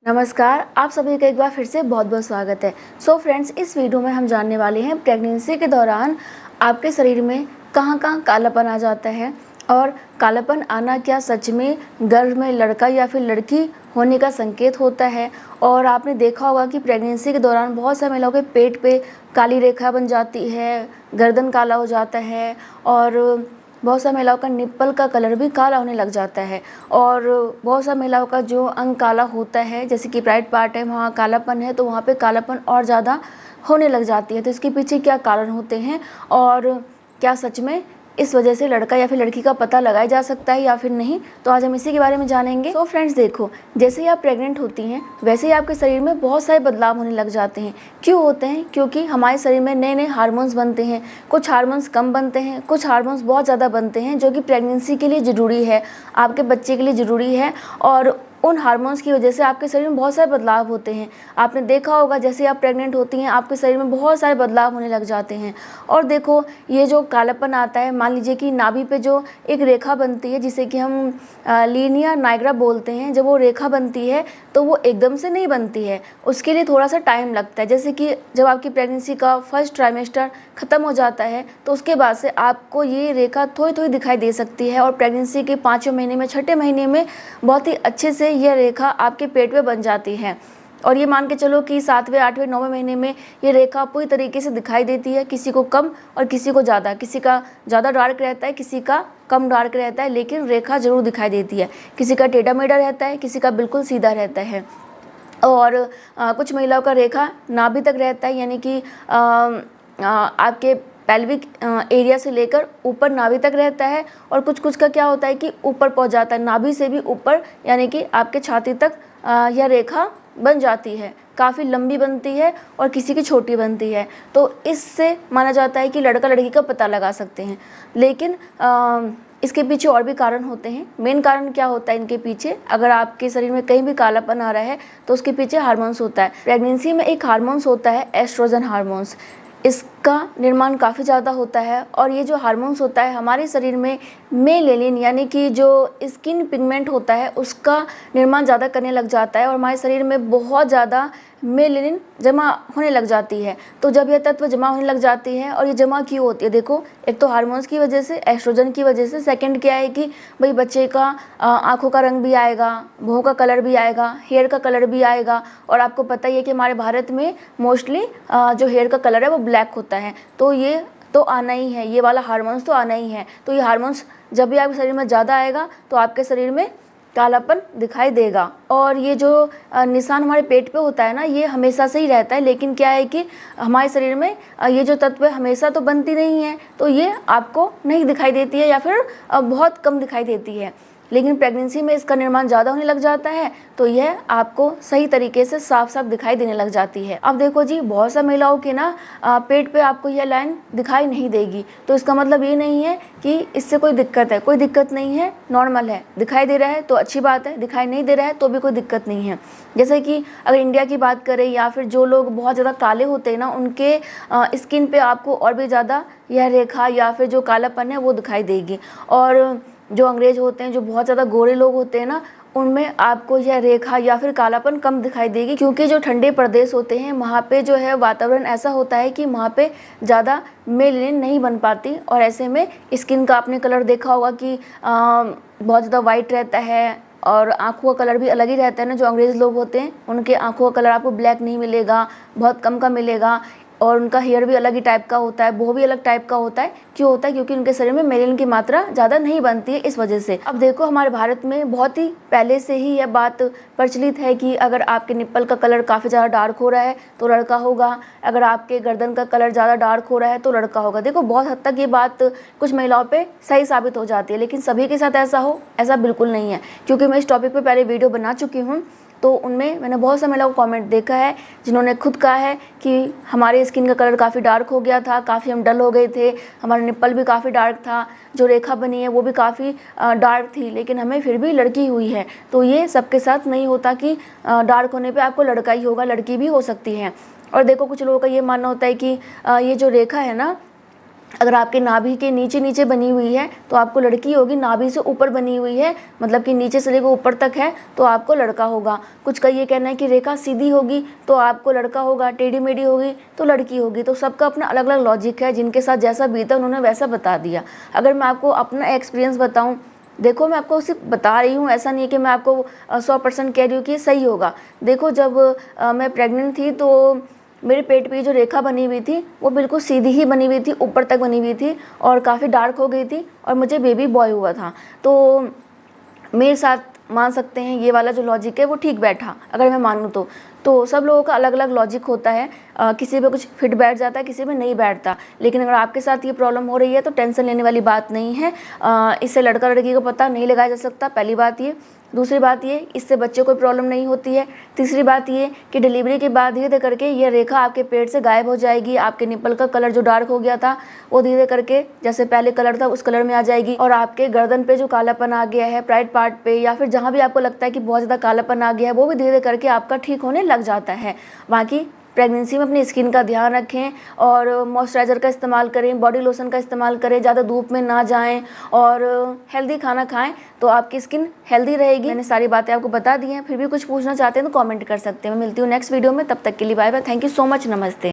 नमस्कार, आप सभी का एक बार फिर से बहुत बहुत स्वागत है। सो फ्रेंड्स, इस वीडियो में हम जानने वाले हैं प्रेगनेंसी के दौरान आपके शरीर में कहाँ कहाँ कालापन आ जाता है और कालापन आना क्या सच में गर्भ में लड़का या फिर लड़की होने का संकेत होता है। और आपने देखा होगा कि प्रेगनेंसी के दौरान बहुत सारे महिलाओं के पेट पे काली रेखा बन जाती है, गर्दन काला हो जाता है और बहुत सारी महिलाओं का निप्पल का कलर भी काला होने लग जाता है। और बहुत सारी महिलाओं का जो अंग काला होता है, जैसे कि प्राइवेट पार्ट है वहाँ कालापन है, तो वहाँ पे कालापन और ज़्यादा होने लग जाती है। तो इसके पीछे क्या कारण होते हैं और क्या सच में इस वजह से लड़का या फिर लड़की का पता लगाया जा सकता है या फिर नहीं, तो आज हम इसी के बारे में जानेंगे। तो फ्रेंड्स देखो, जैसे ही आप प्रेग्नेंट होती हैं वैसे ही आपके शरीर में बहुत सारे बदलाव होने लग जाते हैं। क्यों होते हैं? क्योंकि हमारे शरीर में नए नए हार्मोन्स बनते हैं। कुछ हार्मोन्स कम बनते हैं, कुछ हार्मोन्स बहुत ज़्यादा बनते हैं, जो कि प्रेगनेंसी के लिए ज़रूरी है, आपके बच्चे के लिए ज़रूरी है। और उन हार्मोन्स की वजह से आपके शरीर में बहुत सारे बदलाव होते हैं। आपने देखा होगा जैसे आप प्रेग्नेंट होती हैं आपके शरीर में बहुत सारे बदलाव होने लग जाते हैं। और देखो, ये जो कालापन आता है, मान लीजिए कि नाभि पे जो एक रेखा बनती है जिसे कि हम लीनिया नाइग्रा बोलते हैं, जब वो रेखा बनती है तो वो एकदम से नहीं बनती है, उसके लिए थोड़ा सा टाइम लगता है। जैसे कि जब आपकी प्रेगनेंसी का फर्स्ट ट्राइमेस्टर ख़त्म हो जाता है तो उसके बाद से आपको ये रेखा थोड़ी थोड़ी दिखाई दे सकती है और प्रेगनेंसी के 5वें महीने में, 6ठे महीने में बहुत ही अच्छे से यह रेखा आपके पेट में बन जाती है। और ये मान के चलो कि 7वें, 8वें, 9वें महीने में ये रेखा पूरी तरीके से दिखाई देती है, किसी को कम और किसी को ज़्यादा, किसी का ज़्यादा डार्क रहता है, किसी का कम डार्क रहता है, लेकिन रेखा ज़रूर दिखाई देती है। किसी का टेढ़ा मेढ़ा रहता है, किसी का बिल्कुल सीधा रहता है। और कुछ महिलाओं का रेखा नाभि तक रहता है, यानी कि आपके पेल्विक एरिया से लेकर ऊपर नाभि तक रहता है। और कुछ कुछ का क्या होता है कि ऊपर पहुंच जाता है, नाभि से भी ऊपर, यानी कि आपके छाती तक यह रेखा बन जाती है, काफ़ी लंबी बनती है और किसी की छोटी बनती है। तो इससे माना जाता है कि लड़का लड़की का पता लगा सकते हैं। लेकिन इसके पीछे और भी कारण होते हैं। मेन कारण क्या होता है इनके पीछे? अगर आपके शरीर में कहीं भी कालापन आ रहा है तो उसके पीछे हार्मोन्स होता है। प्रेगनेंसी में एक हार्मोन्स होता है एस्ट्रोजन हार्मोन्स, इसका निर्माण काफ़ी ज़्यादा होता है। और ये जो हार्मोन्स होता है हमारे शरीर में मेलेनिन, यानी कि जो स्किन पिगमेंट होता है, उसका निर्माण ज़्यादा करने लग जाता है और हमारे शरीर में बहुत ज़्यादा मेलेनिन जमा होने लग जाती है। तो जब यह तत्व जमा होने लग जाती है, और ये जमा क्यों होती है? देखो, एक तो हार्मोन्स की वजह से, एस्ट्रोजन की वजह से। सेकंड क्या है कि भाई बच्चे का आँखों का रंग भी आएगा, भौं का कलर भी आएगा, हेयर का कलर भी आएगा। और आपको पता ही है कि हमारे भारत में मोस्टली जो हेयर का कलर है वो ब्लैक होता है। तो ये तो आना ही है, ये वाला हार्मोन्स तो आना ही है। तो ये हार्मोन्स जब भी आपके शरीर में ज़्यादा आएगा तो आपके शरीर में कालापन दिखाई देगा। और ये जो निशान हमारे पेट पे होता है ना, ये हमेशा से ही रहता है। लेकिन क्या है कि हमारे शरीर में ये जो तत्व हमेशा तो बनती नहीं है, तो ये आपको नहीं दिखाई देती है या फिर बहुत कम दिखाई देती है। लेकिन प्रेगनेंसी में इसका निर्माण ज़्यादा होने लग जाता है तो यह आपको सही तरीके से साफ साफ दिखाई देने लग जाती है। अब देखो जी, बहुत सा महिलाओं के ना पेट पे आपको यह लाइन दिखाई नहीं देगी, तो इसका मतलब ये नहीं है कि इससे कोई दिक्कत है। कोई दिक्कत नहीं है, नॉर्मल है। दिखाई दे रहा है तो अच्छी बात है, दिखाई नहीं दे रहा है तो भी कोई दिक्कत नहीं है। जैसे कि अगर इंडिया की बात करें या फिर जो लोग बहुत ज़्यादा काले होते हैं ना, उनके स्किन पे आपको और भी ज़्यादा यह रेखा या फिर जो कालापन है वो दिखाई देगी। और जो अंग्रेज होते हैं, जो बहुत ज़्यादा गोरे लोग होते हैं ना, उनमें आपको यह रेखा या फिर कालापन कम दिखाई देगी। क्योंकि जो ठंडे प्रदेश होते हैं वहाँ पे जो है वातावरण ऐसा होता है कि वहाँ पे ज़्यादा मेलेनिन नहीं बन पाती। और ऐसे में स्किन का आपने कलर देखा होगा कि बहुत ज़्यादा वाइट रहता है और आँखों का कलर भी अलग ही रहता है ना। जो अंग्रेज़ लोग होते हैं उनके आँखों का कलर आपको ब्लैक नहीं मिलेगा, बहुत कम का मिलेगा। और उनका हेयर भी अलग ही टाइप का होता है, वो भी अलग टाइप का होता है। क्यों होता है? क्योंकि उनके शरीर में मेलेनिन की मात्रा ज़्यादा नहीं बनती है, इस वजह से। अब देखो, हमारे भारत में बहुत ही पहले से ही यह बात प्रचलित है कि अगर आपके निप्पल का कलर काफ़ी ज़्यादा डार्क हो रहा है तो लड़का होगा, अगर आपके गर्दन का कलर ज़्यादा डार्क हो रहा है तो लड़का होगा। देखो, बहुत हद तक ये बात कुछ महिलाओं पर सही साबित हो जाती है, लेकिन सभी के साथ ऐसा हो, ऐसा बिल्कुल नहीं है। क्योंकि मैं इस टॉपिक पर पहले वीडियो बना चुकी हूँ, तो उनमें मैंने बहुत से महिलाओं को कमेंट देखा है जिन्होंने खुद कहा है कि हमारे स्किन का कलर काफ़ी डार्क हो गया था, काफ़ी हम डल हो गए थे, हमारा निप्पल भी काफ़ी डार्क था, जो रेखा बनी है वो भी काफ़ी डार्क थी, लेकिन हमें फिर भी लड़की हुई है। तो ये सबके साथ नहीं होता कि डार्क होने पे आपको लड़का ही होगा, लड़की भी हो सकती है। और देखो, कुछ लोगों का ये मानना होता है कि ये जो रेखा है ना, अगर आपके नाभि के नीचे नीचे बनी हुई है तो आपको लड़की होगी, नाभि से ऊपर बनी हुई है मतलब कि नीचे से लेकर ऊपर तक है तो आपको लड़का होगा। कुछ का ये कहना है कि रेखा सीधी होगी तो आपको लड़का होगा, टेढ़ी मेढ़ी होगी तो लड़की होगी। तो सबका अपना अलग अलग लॉजिक है, जिनके साथ जैसा बीता उन्होंने वैसा बता दिया। अगर मैं आपको अपना एक्सपीरियंस बताऊँ, देखो मैं आपको सिर्फ बता रही हूँ, ऐसा नहीं है कि मैं आपको 100% कह रही हूँ कि ये सही होगा। देखो जब मैं प्रेग्नेंट थी तो मेरे पेट पे जो रेखा बनी हुई थी वो बिल्कुल सीधी ही बनी हुई थी, ऊपर तक बनी हुई थी और काफ़ी डार्क हो गई थी और मुझे बेबी बॉय हुआ था। तो मेरे साथ मान सकते हैं ये वाला जो लॉजिक है वो ठीक बैठा, अगर मैं मानूँ तो सब लोगों का अलग अलग लॉजिक होता है। किसी पे कुछ फिट बैठ जाता है, किसी पे नहीं बैठता। लेकिन अगर आपके साथ ये प्रॉब्लम हो रही है तो टेंशन लेने वाली बात नहीं है। इससे लड़का लड़की का पता नहीं लगाया जा सकता, पहली बात ये। दूसरी बात ये, इससे बच्चे को प्रॉब्लम नहीं होती है। तीसरी बात ये कि डिलीवरी के बाद धीरे धीरे करके ये रेखा आपके पेट से गायब हो जाएगी। आपके निप्पल का कलर जो डार्क हो गया था वो धीरे करके जैसे पहले कलर था उस कलर में आ जाएगी। और आपके गर्दन पे जो कालापन आ गया है, प्राइड पार्ट पे, या फिर जहाँ भी आपको लगता है कि बहुत ज़्यादा कालापन आ गया है, वो भी धीरे धीरे करके आपका ठीक होने लग जाता है। बाकी प्रेगनेंसी में अपनी स्किन का ध्यान रखें और मॉइस्चराइज़र का इस्तेमाल करें, बॉडी लोशन का इस्तेमाल करें, ज़्यादा धूप में ना जाएं और हेल्दी खाना खाएं तो आपकी स्किन हेल्दी रहेगी। मैंने सारी बातें आपको बता दी हैं, फिर भी कुछ पूछना चाहते हैं तो कमेंट कर सकते हैं। मैं मिलती हूँ नेक्स्ट वीडियो में, तब तक के लिए bye bye. Thank you so much, नमस्ते।